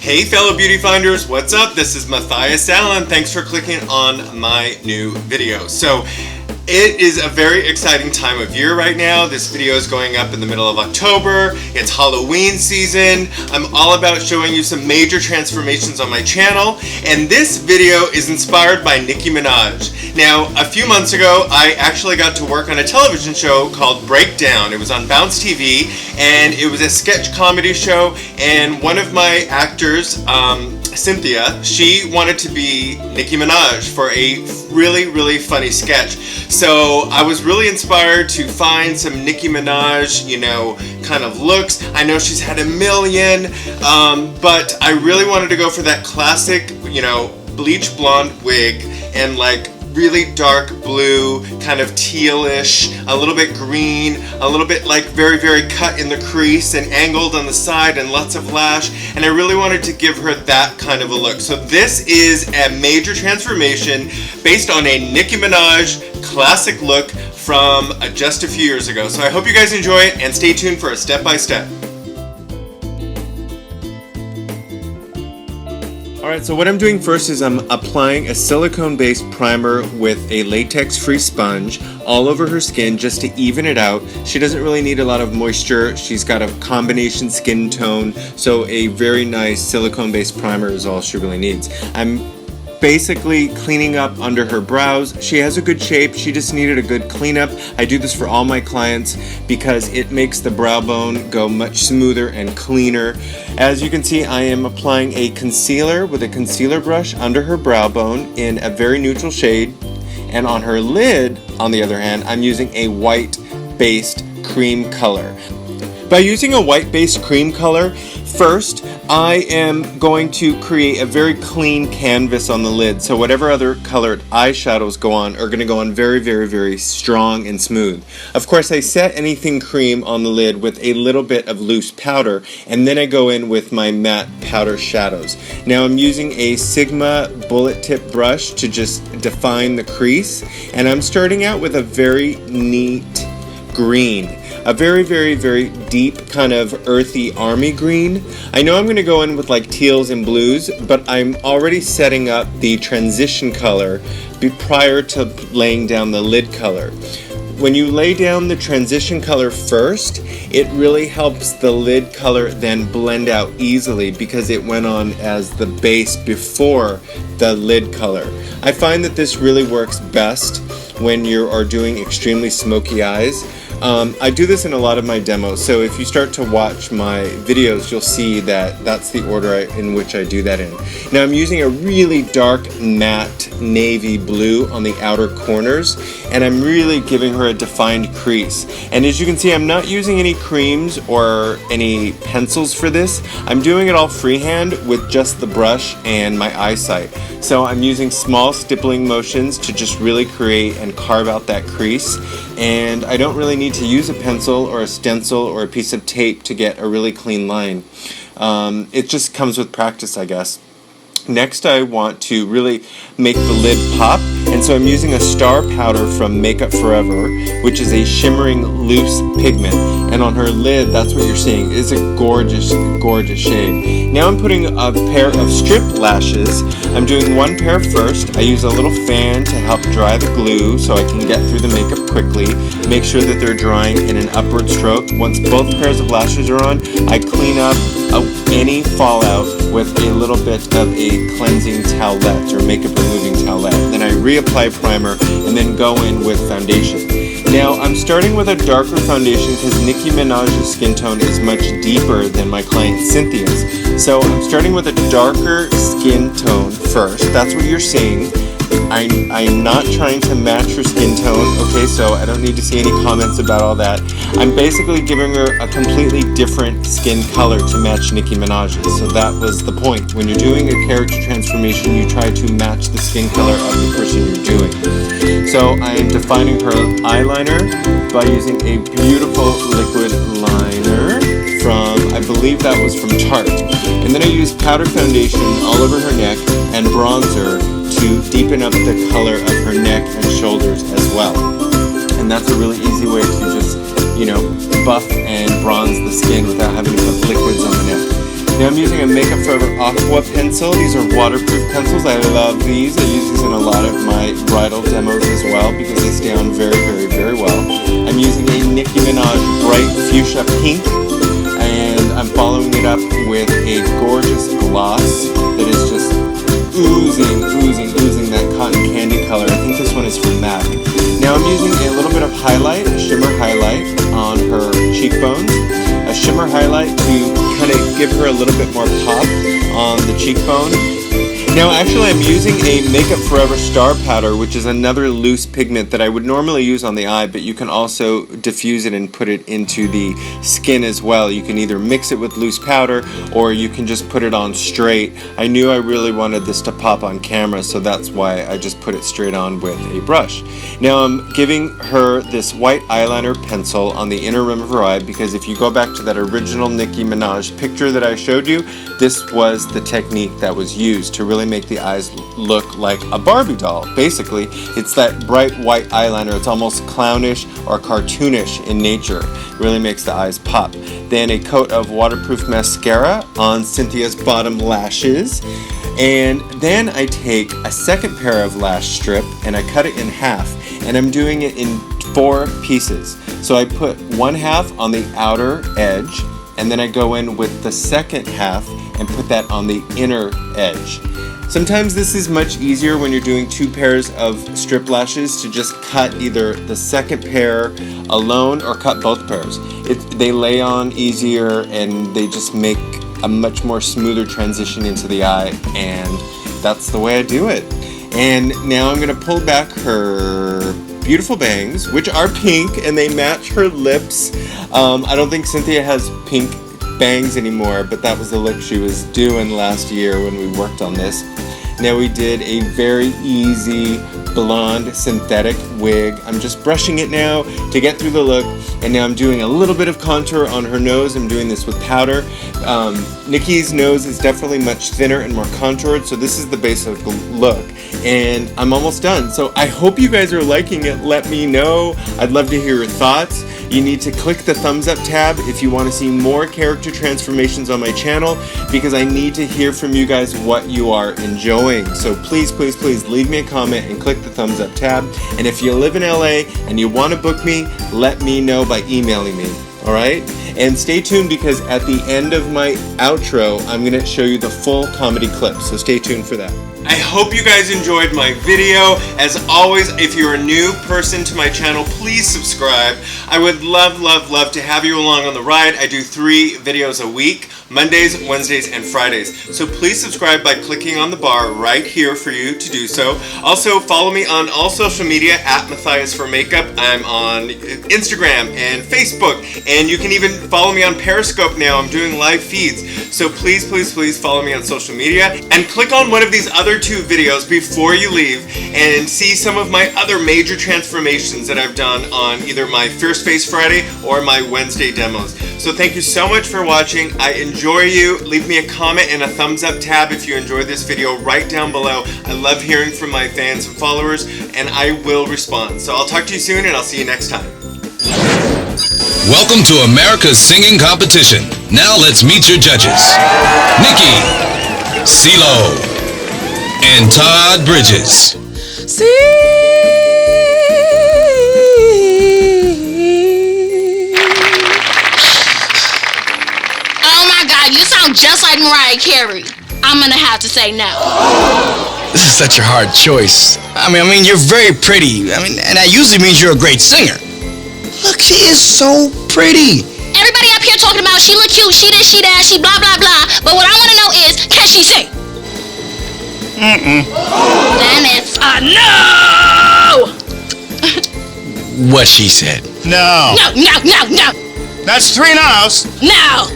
Hey fellow beauty finders, what's up? This is Matthias Allen. Thanks for clicking on my new video. So it is a very exciting time of year right now. This video is going up in the middle of October. It's Halloween season. I'm all about showing you some major transformations on my channel, and this video is inspired by Nicki Minaj. Now, a few months ago, I actually got to work on a television show called Breakdown. It was on Bounce TV, and it was a sketch comedy show, and one of my actors, Cynthia, she wanted to be Nicki Minaj for a really funny sketch. So I was really inspired to find some Nicki Minaj, kind of looks. I know she's had a million, but I really wanted to go for that classic, bleach blonde wig and like really dark blue, kind of tealish, a little bit green, a little bit like very cut in the crease and angled on the side and lots of lash, and I really wanted to give her that kind of a look. So this is a major transformation based on a Nicki Minaj classic look from just a few years ago. So I hope you guys enjoy it and stay tuned for a step-by-step. Alright, so what I'm doing first is I'm applying a silicone-based primer with a latex-free sponge all over her skin just to even it out. She doesn't really need a lot of moisture. She's got a combination skin tone, so a very nice silicone-based primer is all she really needs. I'm basically cleaning up under her brows. She has a good shape, she just needed a good cleanup. I do this for all my clients because it makes the brow bone go much smoother and cleaner. As you can see, I am applying a concealer with a concealer brush under her brow bone in a very neutral shade, and on her lid, on the other hand, I'm using a white-based cream color. By using a white-based cream color, first, I am going to create a very clean canvas on the lid, so whatever other colored eyeshadows go on are going to go on very strong and smooth. Of course, I set anything cream on the lid with a little bit of loose powder, and then I go in with my matte powder shadows. Now I'm using a Sigma bullet tip brush to just define the crease, and I'm starting out with a very neat green. A very deep kind of earthy army green. I know I'm going to go in with like teals and blues, but I'm already setting up the transition color prior to laying down the lid color. When you lay down the transition color first, it really helps the lid color then blend out easily because it went on as the base before the lid color. I find that this really works best when you are doing extremely smoky eyes. I do this in a lot of my demos, so if you start to watch my videos, you'll see that that's the order in which I do that in. Now I'm using a really dark matte navy blue on the outer corners, and I'm really giving her a defined crease. And as you can see, I'm not using any creams or any pencils for this. I'm doing it all freehand with just the brush and my eyesight. So I'm using small stippling motions to just really create and carve out that crease, and I don't really need to use a pencil or a stencil or a piece of tape to get a really clean line. It just comes with practice, I guess. Next, I want to really make the lid pop, and so I'm using a star powder from Makeup Forever, which is a shimmering loose pigment, and on her lid, that's what you're seeing. It's a gorgeous shade. Now I'm putting a pair of strip lashes. I'm doing one pair first. I use a little fan to help dry the glue so I can get through the makeup quickly. Make sure that they're drying in an upward stroke. Once both pairs of lashes are on, I clean up any fallout with a little bit of a cleansing towelette or makeup removing towelette. Then I reapply primer and then go in with foundation. Now I'm starting with a darker foundation because Nicki Minaj's skin tone is much deeper than my client Cynthia's. So I'm starting with a darker skin tone first. That's what you're seeing. I'm not trying to match her skin tone, okay, so I don't need to see any comments about all that. I'm basically giving her a completely different skin color to match Nicki Minaj's, so that was the point. When you're doing a character transformation, you try to match the skin color of the person you're doing. So I am defining her eyeliner by using a beautiful liquid liner from, I believe that was from Tarte. And then I use powder foundation all over her neck and bronzer to deepen up the color of her neck and shoulders as well. And that's a really easy way to just, buff and bronze the skin without having to put liquids on the neck. Now I'm using a Makeup Forever Aqua pencil. These are waterproof pencils. I love these. I use these in a lot of my bridal demos as well because they stay on very, very, very well. I'm using a Nicki Minaj Bright Fuchsia Pink, and I'm following it up with a gorgeous gloss that is just oozing that cotton candy color. I think this one is from MAC. Now I'm using a little bit of highlight, a shimmer highlight on her cheekbones. A shimmer highlight to kind of give her a little bit more pop on the cheekbone. Now actually I'm using a Makeup Forever Star Powder, which is another loose pigment that I would normally use on the eye, but you can also diffuse it and put it into the skin as well. You can either mix it with loose powder or you can just put it on straight. I knew I really wanted this to pop on camera, so that's why I just put it straight on with a brush. Now I'm giving her this white eyeliner pencil on the inner rim of her eye because if you go back to that original Nicki Minaj picture that I showed you, this was the technique that was used to really make the eyes look like a Barbie doll. Basically, it's that bright white eyeliner. It's almost clownish or cartoonish in nature. It really makes the eyes pop. Then a coat of waterproof mascara on Cynthia's bottom lashes. And then I take a second pair of lash strip and I cut it in half. And I'm doing it in 4 pieces. So I put one half on the outer edge, and then I go in with the second half and put that on the inner edge. Sometimes this is much easier when you're doing 2 pairs of strip lashes to just cut either the second pair alone or cut both pairs. They lay on easier and they just make a much more smoother transition into the eye, and that's the way I do it. And now I'm gonna pull back her beautiful bangs, which are pink and they match her lips. I don't think Cynthia has pink bangs anymore, but that was the look she was doing last year when we worked on this. Now we did a very easy blonde synthetic wig. I'm just brushing it now to get through the look, and now I'm doing a little bit of contour on her nose. I'm doing this with powder. Nicki's nose is definitely much thinner and more contoured, so this is the basic look, and I'm almost done. So I hope you guys are liking it. Let me know. I'd love to hear your thoughts. You need to click the thumbs up tab if you want to see more character transformations on my channel, because I need to hear from you guys what you are enjoying. So please, please, please leave me a comment and click the thumbs up tab. And if you live in LA and you want to book me, let me know by emailing me. Alright? And stay tuned because at the end of my outro, I'm going to show you the full comedy clip. So stay tuned for that. I hope you guys enjoyed my video. As always, if you're a new person to my channel, please subscribe. I would love, love, love to have you along on the ride. I do 3 videos a week, Mondays, Wednesdays, and Fridays. So please subscribe by clicking on the bar right here for you to do so. Also, follow me on all social media at Matthias for Makeup. I'm on Instagram and Facebook, and you can even follow me on Periscope now. I'm doing live feeds. So please, please, please follow me on social media and click on one of these other 2 videos before you leave and see some of my other major transformations that I've done on either my Fierce Face Friday or my Wednesday demos. So thank you so much for watching. I enjoy you. Leave me a comment and a thumbs up tab if you enjoyed this video right down below. I love hearing from my fans and followers, and I will respond. So I'll talk to you soon, and I'll see you next time. Welcome to America's Singing Competition. Now let's meet your judges. Nicki, CeeLo, and Todd Bridges. Oh my God, you sound just like Mariah Carey. I'm gonna have to say no. This is such a hard choice. I mean, you're very pretty. And that usually means you're a great singer. Look, she is so pretty. Everybody up here talking about she look cute, she this, she that, she blah, blah, blah. But what I want to know is, can she sing? Then it's a no! What she said. No. No. That's 3 no's. No.